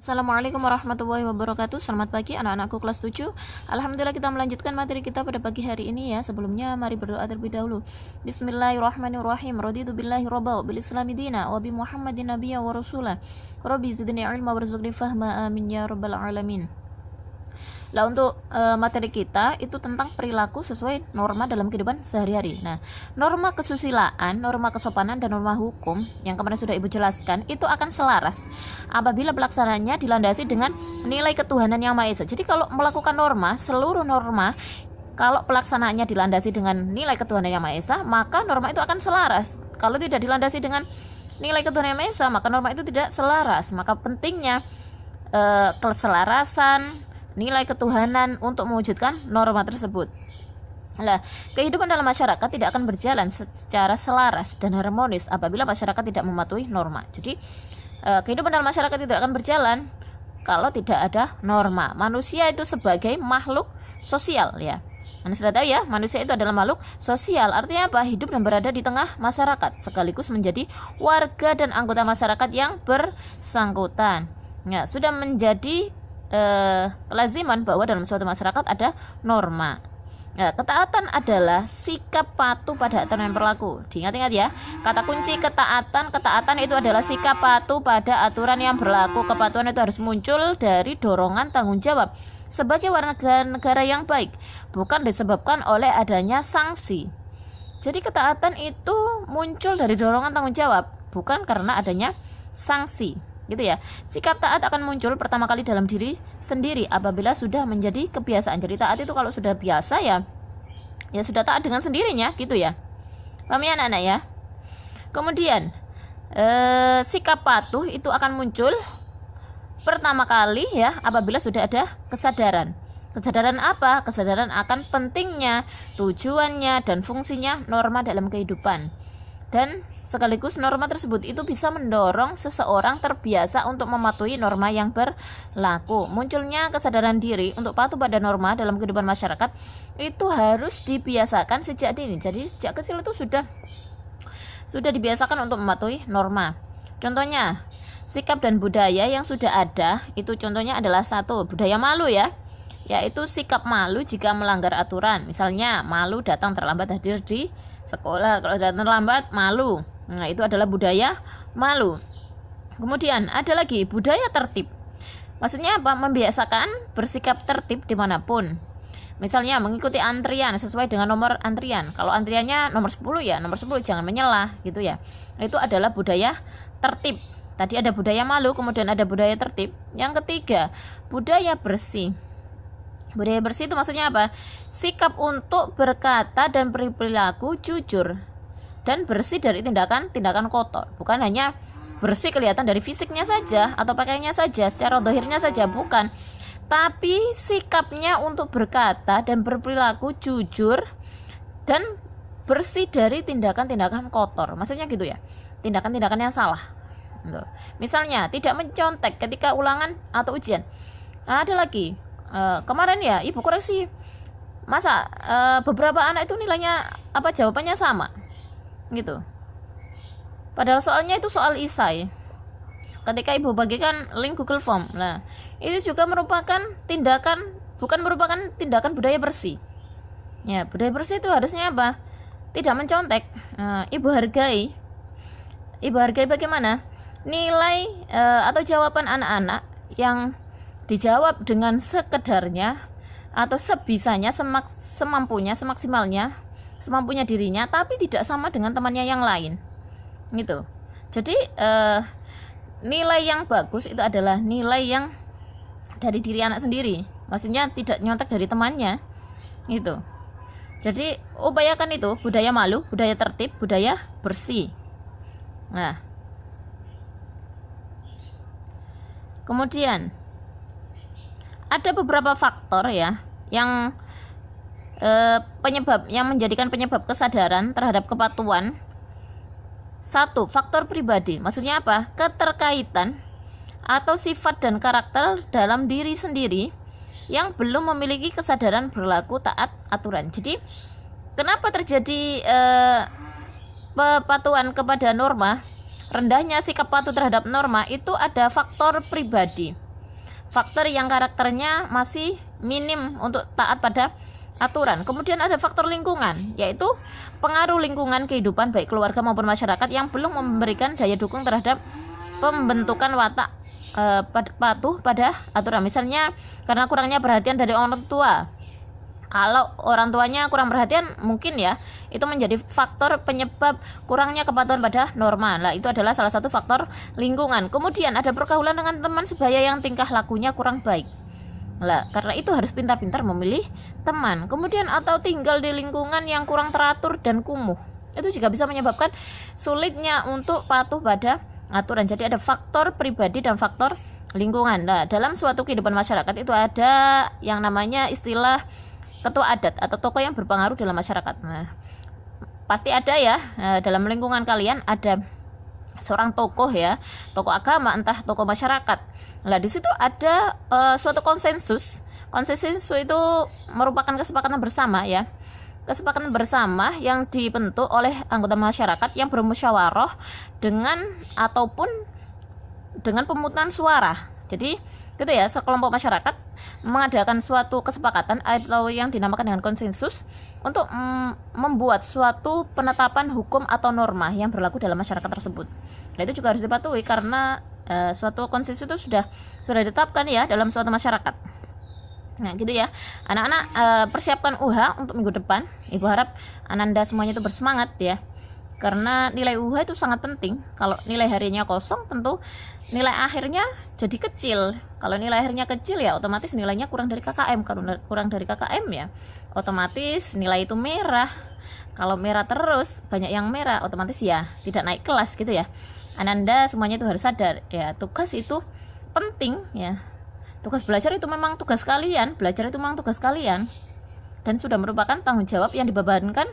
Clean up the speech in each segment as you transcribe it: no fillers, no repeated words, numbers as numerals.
Assalamualaikum warahmatullahi wabarakatuh. Selamat pagi anak-anakku kelas 7. Alhamdulillah kita melanjutkan materi kita pada pagi hari ini ya. Sebelumnya mari berdoa terlebih dahulu. Bismillahirrahmanirrahim. Raditu billahi rabba bil islami dina wa bi Muhammadin nabiyya wa rasula. Rabbi zidni ilma warzuqni fahma amin ya rabbal alamin. Lah untuk materi kita itu tentang perilaku sesuai norma dalam kehidupan sehari-hari. Nah, norma kesusilaan, norma kesopanan, dan norma hukum yang kemarin sudah Ibu jelaskan itu akan selaras apabila pelaksanaannya dilandasi dengan nilai ketuhanan yang Maha Esa. Jadi kalau melakukan norma, seluruh norma kalau pelaksanaannya dilandasi dengan nilai ketuhanan yang Maha Esa, maka norma itu akan selaras. Kalau tidak dilandasi dengan nilai ketuhanan yang Maha Esa, maka norma itu tidak selaras. Maka pentingnya keselarasan nilai ketuhanan untuk mewujudkan norma tersebut. Nah, kehidupan dalam masyarakat tidak akan berjalan secara selaras dan harmonis apabila masyarakat tidak mematuhi norma. Jadi, kehidupan dalam masyarakat tidak akan berjalan kalau tidak ada norma. Manusia itu sebagai makhluk sosial ya. Anda sudah tahu ya, manusia itu adalah makhluk sosial. Artinya apa? Hidup dan berada di tengah masyarakat, sekaligus menjadi warga dan anggota masyarakat yang bersangkutan. Ya, sudah menjadi kelaziman bahwa dalam suatu masyarakat ada norma. Ya, ketaatan adalah sikap patuh pada aturan yang berlaku. Diingat-ingat ya, kata kunci ketaatan itu adalah sikap patuh pada aturan yang berlaku. Kepatuhan itu harus muncul dari dorongan tanggung jawab sebagai warga negara yang baik, bukan disebabkan oleh adanya sanksi. Jadi ketaatan itu muncul dari dorongan tanggung jawab, bukan karena adanya sanksi. Gitu ya. Sikap taat akan muncul pertama kali dalam diri sendiri apabila sudah menjadi kebiasaan. Jadi taat itu kalau sudah biasa ya sudah taat dengan sendirinya gitu ya. Paham ya anak-anak ya? Kemudian sikap patuh itu akan muncul pertama kali ya apabila sudah ada kesadaran. Kesadaran apa? Kesadaran akan pentingnya, tujuannya, dan fungsinya norma dalam kehidupan. Dan sekaligus norma tersebut itu bisa mendorong seseorang terbiasa untuk mematuhi norma yang berlaku. Munculnya kesadaran diri untuk patuh pada norma dalam kehidupan masyarakat itu harus dibiasakan sejak dini. Jadi sejak kecil itu sudah dibiasakan untuk mematuhi norma. Contohnya, sikap dan budaya yang sudah ada itu contohnya adalah satu, budaya malu ya. Yaitu sikap malu jika melanggar aturan. Misalnya malu datang terlambat hadir di sekolah, kalau datang terlambat malu. Nah, itu adalah budaya malu. Kemudian ada lagi budaya tertib. Maksudnya apa? Membiasakan bersikap tertib dimanapun. Misalnya mengikuti antrian sesuai dengan nomor antrian. Kalau antriannya nomor 10 ya nomor 10, jangan menyelah gitu ya. Itu adalah budaya tertib. Tadi ada budaya malu, kemudian ada budaya tertib. Yang ketiga, budaya bersih. Budaya bersih itu maksudnya apa? Sikap untuk berkata dan berperilaku jujur dan bersih dari tindakan kotor. Bukan hanya bersih kelihatan dari fisiknya saja atau pakaiannya saja, secara dohirnya saja, bukan. Tapi sikapnya untuk berkata dan berperilaku jujur dan bersih dari tindakan-tindakan kotor. Maksudnya gitu ya, tindakan-tindakan yang salah. Misalnya tidak mencontek ketika ulangan atau ujian. Ada lagi, kemarin ya ibu koreksi, masa beberapa anak itu nilainya jawabannya sama gitu, padahal soalnya itu soal isai. Ketika ibu bagikan link Google Form, nah itu juga merupakan tindakan, bukan merupakan tindakan budaya bersih ya. Budaya bersih itu harusnya apa? Tidak mencontek. Ibu hargai bagaimana nilai atau jawaban anak-anak yang dijawab dengan sekedarnya atau sebisanya, semampunya, semaksimalnya, semampunya dirinya, tapi tidak sama dengan temannya yang lain gitu. Jadi nilai yang bagus itu adalah nilai yang dari diri anak sendiri, maksudnya tidak nyontek dari temannya gitu. Jadi upayakan itu budaya malu, budaya tertib, budaya bersih. Nah, kemudian ada beberapa faktor ya yang menjadikan penyebab kesadaran terhadap kepatuhan. Satu, faktor pribadi. Maksudnya apa? Keterkaitan atau sifat dan karakter dalam diri sendiri yang belum memiliki kesadaran berlaku taat aturan. Jadi kenapa terjadi kepatuhan kepada norma, rendahnya sikap patuh terhadap norma itu ada faktor pribadi. faktor yang karakternya masih minim untuk taat pada aturan. Kemudian ada faktor lingkungan, yaitu pengaruh lingkungan kehidupan baik keluarga maupun masyarakat yang belum memberikan daya dukung terhadap pembentukan watak patuh pada aturan. Misalnya karena kurangnya perhatian dari orang tua. Kalau orang tuanya kurang perhatian, mungkin ya itu menjadi faktor penyebab kurangnya kepatuhan pada norma. Nah, itu adalah salah satu faktor lingkungan. Kemudian ada pergaulan dengan teman sebaya yang tingkah lakunya kurang baik. Nah, karena itu harus pintar-pintar memilih teman. Kemudian atau tinggal di lingkungan yang kurang teratur dan kumuh. Itu juga bisa menyebabkan sulitnya untuk patuh pada aturan. Jadi ada faktor pribadi dan faktor lingkungan. Nah, dalam suatu kehidupan masyarakat itu ada yang namanya istilah ketua adat atau tokoh yang berpengaruh dalam masyarakat. Nah, pasti ada ya, dalam lingkungan kalian ada seorang tokoh ya, tokoh agama entah tokoh masyarakat. Nah, di situ ada suatu konsensus. Konsensus itu merupakan kesepakatan bersama ya. Kesepakatan bersama yang dibentuk oleh anggota masyarakat yang bermusyawarah dengan ataupun dengan pemungutan suara. Jadi gitu ya, sekelompok masyarakat mengadakan suatu kesepakatan atau yang dinamakan dengan konsensus untuk membuat suatu penetapan hukum atau norma yang berlaku dalam masyarakat tersebut. Nah, itu juga harus dipatuhi karena suatu konsensus itu sudah ditetapkan ya dalam suatu masyarakat. Nah gitu ya anak-anak, persiapkan UH untuk minggu depan. Ibu harap Ananda semuanya itu bersemangat ya, karena nilai UH itu sangat penting. Kalau nilai harinya kosong, tentu nilai akhirnya jadi kecil. Kalau nilai akhirnya kecil ya otomatis nilainya kurang dari KKM. Kalau kurang dari KKM ya otomatis nilai itu merah. Kalau merah terus, banyak yang merah, otomatis ya tidak naik kelas gitu ya. Ananda semuanya itu harus sadar ya, tugas itu penting ya. Tugas belajar itu memang tugas kalian, belajar itu memang tugas kalian, dan sudah merupakan tanggung jawab yang dibebankan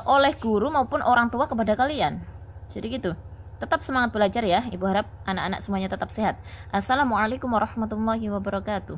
oleh guru maupun orang tua kepada kalian. Jadi gitu. Tetap semangat belajar ya. Ibu harap anak-anak semuanya tetap sehat. Assalamualaikum warahmatullahi wabarakatuh.